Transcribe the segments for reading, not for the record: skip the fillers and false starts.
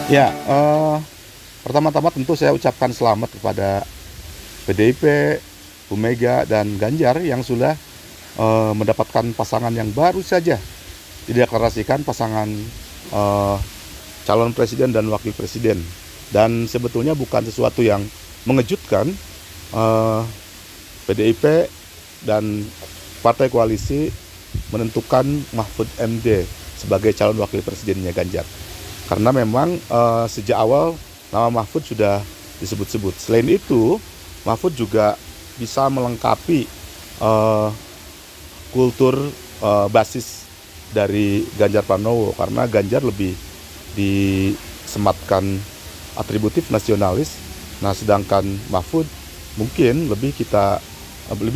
Ya, pertama-tama tentu saya ucapkan selamat kepada PDIP, Bu Mega, dan Ganjar yang sudah mendapatkan pasangan yang baru saja dideklarasikan pasangan eh, calon presiden dan wakil presiden. Dan sebetulnya bukan sesuatu yang mengejutkan. eh, PDIP dan partai koalisi menentukan Mahfud MD sebagai calon wakil presidennya Ganjar. Karena memang sejak awal nama Mahfud sudah disebut-sebut. Selain itu, Mahfud juga bisa melengkapi eh, kultur basis dari Ganjar Pranowo, karena Ganjar lebih disematkan atributif nasionalis. Nah, sedangkan Mahfud mungkin lebih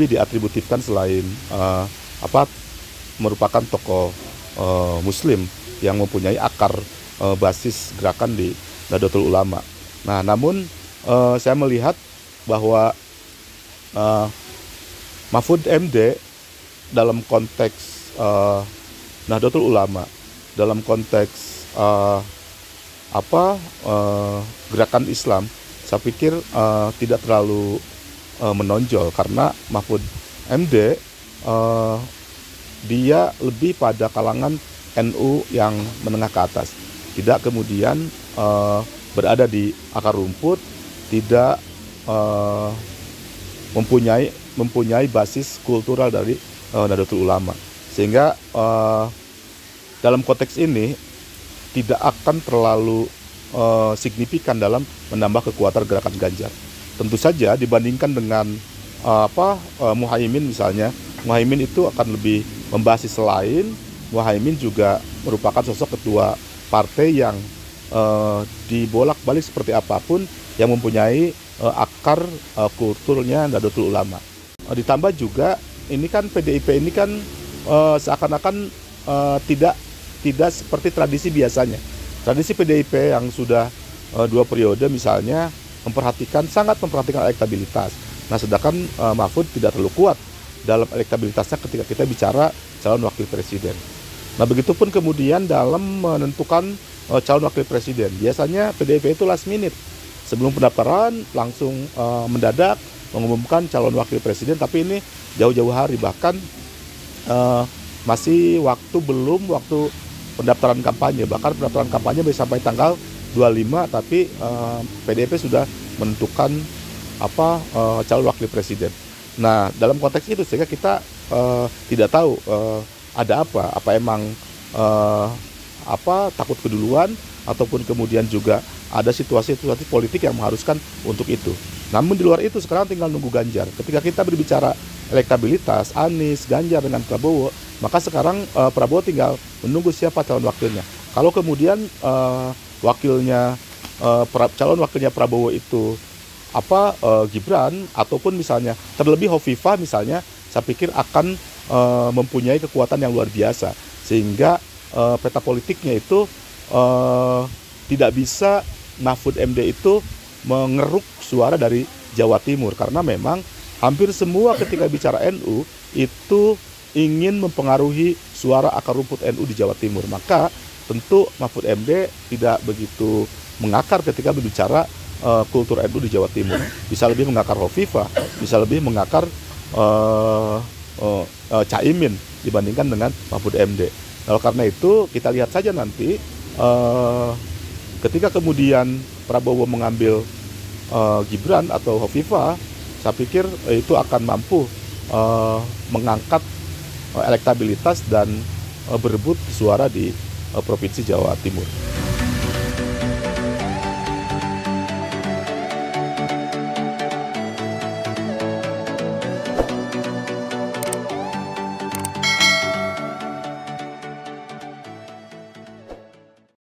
diatributifkan selain merupakan tokoh Muslim yang mempunyai akar basis gerakan di Nahdlatul Ulama. Nah, namun saya melihat bahwa Mahfud MD dalam konteks Nahdlatul Ulama, dalam konteks gerakan Islam, saya pikir tidak terlalu menonjol, karena Mahfud MD dia lebih pada kalangan NU yang menengah ke atas, tidak kemudian berada di akar rumput, tidak mempunyai basis kultural dari Nahdlatul Ulama, sehingga dalam konteks ini tidak akan terlalu signifikan dalam menambah kekuatan gerakan Ganjar. Tentu saja dibandingkan dengan Muhaimin misalnya, Muhaimin itu akan lebih membasis lain. Muhaimin juga merupakan sosok ketua partai yang dibolak-balik seperti apapun, yang mempunyai akar kulturnya Nahdlatul Ulama. Ditambah juga ini kan PDIP ini kan seakan-akan tidak seperti tradisi biasanya. Tradisi PDIP yang sudah 2 periode misalnya sangat memperhatikan elektabilitas. Nah, sedangkan Mahfud tidak terlalu kuat dalam elektabilitasnya ketika kita bicara calon wakil presiden. Nah, begitupun kemudian dalam menentukan calon wakil presiden. Biasanya PDIP itu last minute. Sebelum pendaftaran langsung mendadak mengumumkan calon wakil presiden, tapi ini jauh-jauh hari, bahkan masih waktu pendaftaran kampanye. Bahkan pendaftaran kampanye bisa sampai tanggal 25, tapi PDIP sudah menentukan calon wakil presiden. Nah, dalam konteks itu sehingga kita tidak tahu ada apa emang takut keduluan, ataupun kemudian juga ada situasi-situasi politik yang mengharuskan untuk itu. Namun di luar itu sekarang tinggal nunggu Ganjar. Ketika kita berbicara elektabilitas Anies, Ganjar dengan Prabowo, maka sekarang Prabowo tinggal menunggu siapa calon wakilnya. Kalau kemudian calon wakilnya Prabowo itu Gibran, ataupun misalnya terlebih Hovifah misalnya, saya pikir akan mempunyai kekuatan yang luar biasa, sehingga peta politiknya itu tidak bisa Mahfud MD itu mengeruk suara dari Jawa Timur, karena memang hampir semua ketika bicara NU itu ingin mempengaruhi suara akar rumput NU di Jawa Timur. Maka tentu Mahfud MD tidak begitu mengakar ketika berbicara kultur NU di Jawa Timur. Bisa lebih mengakar Hovifah, bisa lebih mengakar Caimin dibandingkan dengan Mahfud MD. Nah, karena itu kita lihat saja nanti ketika kemudian Prabowo mengambil Gibran atau Hovifah, saya pikir itu akan mampu mengangkat elektabilitas dan berebut suara di Provinsi Jawa Timur.